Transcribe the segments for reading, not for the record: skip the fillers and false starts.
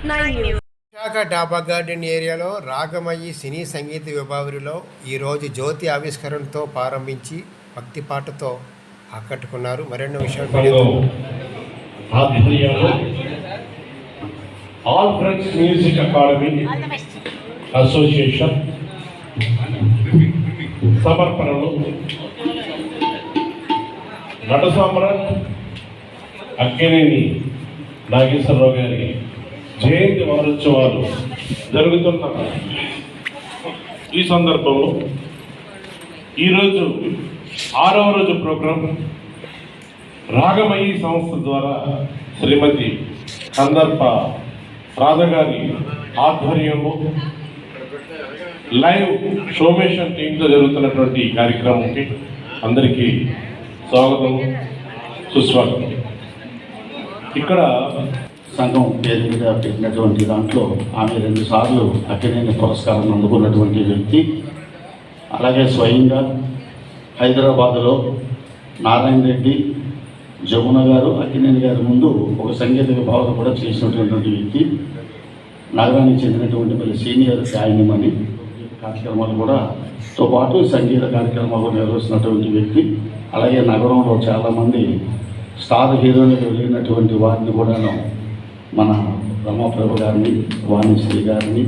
విశాఖ డాబా గార్డెన్ ఏరియాలో రాగమయ్యి సినీ సంగీత విభావరిలో ఈరోజు జ్యోతి ఆవిష్కరణతో ప్రారంభించి భక్తి పాటతో ఆకట్టుకున్నారు. మరెన్నో విషయాలు all friends music academy association సమర్పణలో నట సామ్రాట్ అక్కినేని నాగేశ్వరరావు గారి జయంతి వారోత్సవాలు జరుగుతున్న ఈ సందర్భంలో ఈరోజు 6వ రోజు ప్రోగ్రాం రాగమయ్యి సంస్థ ద్వారా శ్రీమతి కందర్ప రాధ గారి ఆధ్వర్యంలో లైవ్ షోమేషన్ టీంతో జరుగుతున్నటువంటి ఈ కార్యక్రమంకి అందరికీ స్వాగతం సుస్వాగతం. ఇక్కడ సంఘం పేరు మీద పెట్టినటువంటి దాంట్లో ఆమె 2 సార్లు అక్కినేని పురస్కారం అందుకున్నటువంటి వ్యక్తి. అలాగే స్వయంగా హైదరాబాదులో నారాయణ రెడ్డి, జమున గారు, అక్కినేని గారి ముందు ఒక సంగీత విభావన కూడా చేసినటువంటి వ్యక్తి. నగరానికి చెందినటువంటి మళ్ళీ సీనియర్ గాయనిమని కార్యక్రమాలు కూడా తో పాటు సంగీత కార్యక్రమాలు నిర్వహిస్తున్నటువంటి వ్యక్తి. అలాగే నగరంలో చాలామంది స్టార్ హీరోలకు వెళ్ళినటువంటి వారిని కూడాను మన రమాప్రభ గారిని, వాణిశ్రీ గారిని,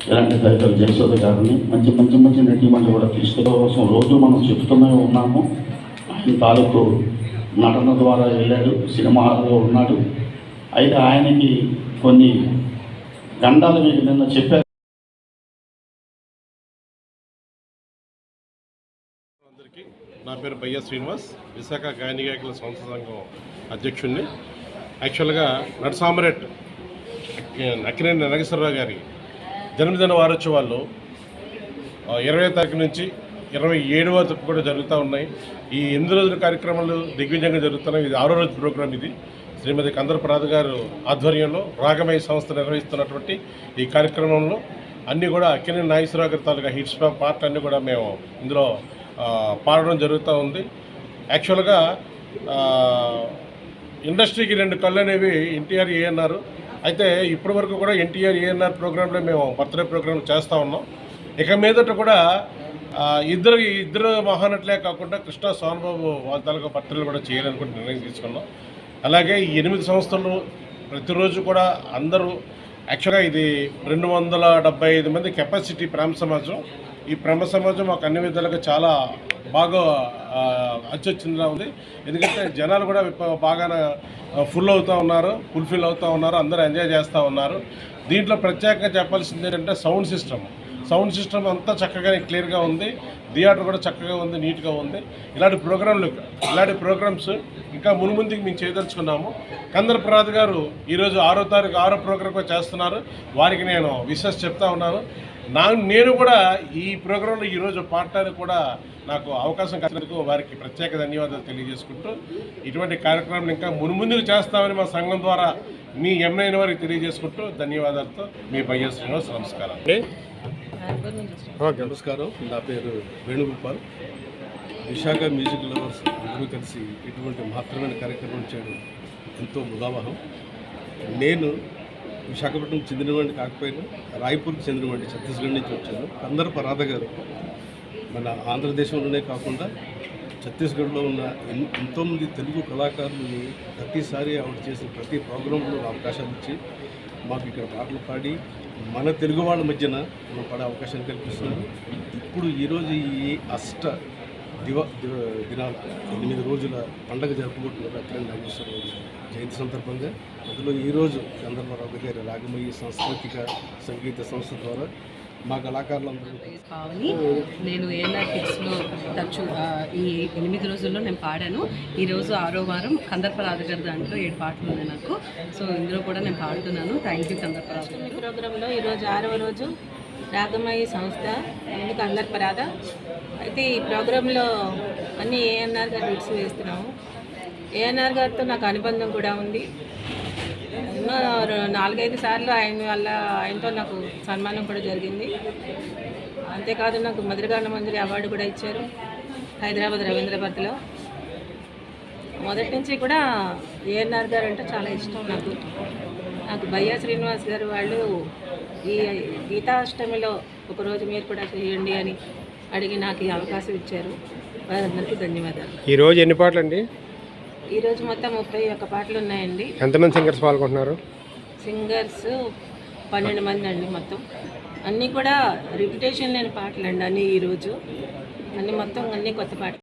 ఇలాంటి తదితరులు జయశోద గారిని మంచి మంచి మంచి నటీమణులు కూడా తీసుకునే కోసం రోజు మనం చెప్తూనే ఉన్నాము. ఆయన తాలూకు నటన ద్వారా వెళ్ళాడు, సినిమా హాల్లో ఉన్నాడు. అయితే ఆయనకి కొన్ని గండాలు మీకు నిన్న చెప్పారు. అందరికీ నా పేరు బయ్య శ్రీనివాస్, విశాఖ గాయని గాయకుల సంస్థ సంఘం అధ్యక్షుడిని. యాక్చువల్గా నట సామ్రాట్ అక్కినేని నాగేశ్వరరావు గారి జన్మదిన వారోత్సవాల్లో 20వ తారీఖు నుంచి 27వ వరకు కూడా జరుగుతూ ఉన్నాయి. ఈ 8 రోజుల కార్యక్రమాలు దిగ్విజయంగా జరుగుతున్నాయి. ఇది 6వ రోజు ప్రోగ్రాం. ఇది శ్రీమతి కందర్ప రాధ గారు ఆధ్వర్యంలో రాగమయ్య సంస్థ నిర్వహిస్తున్నటువంటి ఈ కార్యక్రమంలో అన్నీ కూడా అక్కినేని నాగేశ్వరరావు గారి తాలూకా హిట్స్ పార్ట్ అన్నీ కూడా మేము ఇందులో పాడడం జరుగుతూ ఉంది. యాక్చువల్గా ఇండస్ట్రీకి 2 కళ్ళు అనేవి ఎన్టీఆర్, ఏఎన్ఆర్. అయితే ఇప్పటి వరకు కూడా ఎన్టీఆర్, ఏఎన్ఆర్ ప్రోగ్రాంలో మేము బర్త్డే ప్రోగ్రాం చేస్తూ ఉన్నాం. ఇక మీదట కూడా ఇద్దరు మహానటులే కాకుండా కృష్ణ, సోనబాబు వాళ్ళ తాలూకా బర్త్డేలు కూడా చేయాలనుకుంటే నిర్ణయం తీసుకున్నాం. అలాగే ఈ 8 సంస్థలు ప్రతిరోజు కూడా అందరూ యాక్చువల్గా ఇది 275 మంది కెపాసిటీ ప్రేమ సమాజం. ఈ ప్రేమ సమాజం మాకు అన్ని విధాలుగా చాలా బాగా అచ్చొచ్చిందిలా ఉంది. ఎందుకంటే జనాలు కూడా బాగా ఫుల్ అవుతూ ఉన్నారు, ఫుల్ఫిల్ అవుతూ ఉన్నారు, అందరూ ఎంజాయ్ చేస్తూ ఉన్నారు. దీంట్లో ప్రత్యేకంగా చెప్పాల్సింది ఏంటంటే సౌండ్ సిస్టమ్ అంతా చక్కగా క్లియర్గా ఉంది. థియేటర్ కూడా చక్కగా ఉంది, నీట్గా ఉంది. ఇలాంటి ప్రోగ్రామ్స్ ఇంకా మున్ముందుకు మేము చేయదలుచుకున్నాము. కందర్ప రాధ గారు ఈరోజు 6వ తారీఖు 6వ ప్రోగ్రాం చేస్తున్నారు. వారికి నేను విషెస్ చెప్తా ఉన్నాను. నేను కూడా ఈ ప్రోగ్రాంలో ఈరోజు పాడటానికి కూడా నాకు అవకాశం కలిగినందుకు వారికి ప్రత్యేక ధన్యవాదాలు తెలియజేసుకుంటూ ఇటువంటి కార్యక్రమాలు ఇంకా మున్ముందుకు చేస్తామని మా సంఘం ద్వారా మీ ఎమ్మెల్యే వారికి తెలియజేసుకుంటూ ధన్యవాదాలతో మీ బయ్య శ్రీనివాస్. నమస్కారం. నమస్కారం. నా పేరు వేణుగోపాల్. విశాఖ మ్యూజిక్ లవర్స్ అందరూ కలిసి ఇటువంటి మహత్తరమైన కార్యక్రమం చేయడం ఎంతో ముదావహం. నేను విశాఖపట్నం చెందినవాడిని కాకపోయినా రాయ్పూర్కి చెందినవాడిని, ఛత్తీస్గఢ్ నుంచి వచ్చాను. కందర్ప రాధ గారు మన ఆంధ్రదేశంలోనే కాకుండా ఛత్తీస్గఢ్లో ఉన్న ఎంతోమంది తెలుగు కళాకారులని ప్రతిసారి ఆవిడ చేసిన ప్రతి ప్రోగ్రాంలో అవకాశాలు ఇచ్చి మాకు ఇక్కడ పాటలు పాడి మన తెలుగు వాళ్ళ మధ్యన మనం పాడే అవకాశాన్ని కల్పిస్తున్నారు. ఇప్పుడు ఈరోజు ఈ దినాలు 8 రోజుల పండుగ జరుపుకుంటున్నారు అక్కినేని నాగేశ్వరరావు జయంతి సందర్భంగా. అందులో ఈరోజు కందర్పరావు గారి రాగమయ్యి సాంస్కృతిక సంగీత సంస్థ ద్వారా మా కళాకారులందరూ నేను ఏఎన్ఆర్ కిడ్స్లో ఈ 8 రోజుల్లో నేను పాడాను. ఈరోజు 6వ వారం కందర్ప రాధ గారి దాంట్లో 7 పాటలు ఉన్నాయి నాకు. సో ఇందులో కూడా నేను పాడుతున్నాను. థ్యాంక్ యూ కందర్ప రాధ గారు. ప్రోగ్రాంలో ఈరోజు 6వ రోజు రాగమయ్యి సంస్థ కందర్ప రాధ. అయితే ఈ ప్రోగ్రాంలో అన్ని ఏఎన్ఆర్ గారు హిట్స్ వేస్తున్నాము. ఏఎన్ఆర్ గారితో నాకు అనుబంధం కూడా ఉంది. ఎన్నో 4-5 సార్లు ఆయనతో నాకు సన్మానం కూడా జరిగింది. అంతేకాదు నాకు మధురగాన మంజరి అవార్డు కూడా ఇచ్చారు హైదరాబాద్ రవీంద్ర భారతిలో. మొదటి నుంచి కూడా ఏఎన్ఆర్ గారు అంటే చాలా ఇష్టం నాకు. నాకు భయ్యా శ్రీనివాస్ గారు వాళ్ళు ఈ గీతాష్టమిలో ఒకరోజు మీరు కూడా చేయండి అని అడిగి నాకు ఈ అవకాశం ఇచ్చారు. వారందరికీ ధన్యవాదాలు. ఈరోజు ఎన్ని పాటలు అండి? ఈరోజు మొత్తం 31 పాటలు ఉన్నాయండి. ఎంతమంది సింగర్స్ పాల్గొంటున్నారు? సింగర్స్ 12 మంది అండి మొత్తం. అన్నీ కూడా రిపిటేషన్ లేని పాటలు అండి అన్నీ ఈరోజు అన్నీ మొత్తం అన్నీ కొత్త పాటలు.